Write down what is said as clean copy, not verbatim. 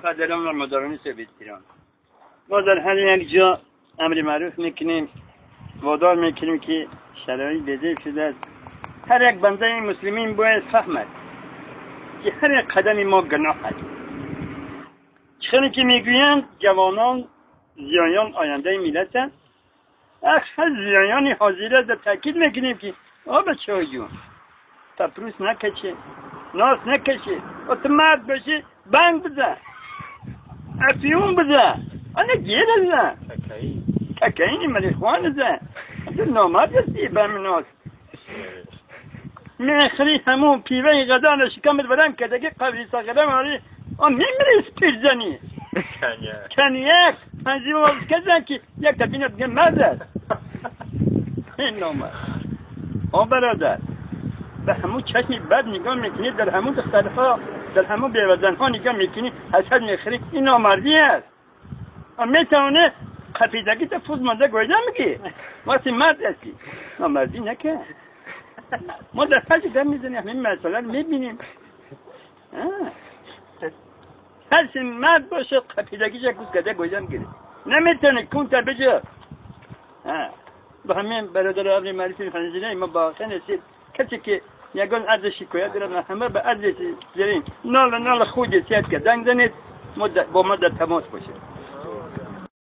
قدران و مدارانی سبیتیران ما در هر یک جا امر معروف میکنیم وادار میکنیم که شرایط بده شده است. هر یک بنده مسلمین باید فهمد که هر یک قدم ما گناه است. چون که میگویند جوانان زیایان آینده ملت است. اکثر زیایان حاضر در تاکید میکنیم که بچه های جون تپروس نکشه ناس نکشه و تو مرد باشی بنگ بزن افیون بزن آنه گیر بزن ککایی مریخوان بزن تو نامرد هستی برم ناس میخری همون پیوه غدا رو شکمت برم که دیگه قبلی ساقرم آری میمری سپیر زنی کنیک پنجی باز کزن که یک تبینه بگه مزد این نامرد برادر به همون چشمی بد نگاه میکنی در همون دخترها در همون بیوزنها نگاه میکنی حسد میخری این نامردی است میتونه خفیدگی تا فوز مانده گویده میگی وقتی مرد هستی نامردی نکن ما در پس در میزنیم همین مسئله رو میبینیم هرچی مرد باشه خفیدگی چه کس کده گویده میگیره نمیتونه کون تا بجا با همین برادر عبری معرفی خانزینه ما با خنسید کسی که یگان عرض شکایت دارم همه به عرض زرین نال خود سیاد که دنگ زنید با ما در تماس باشه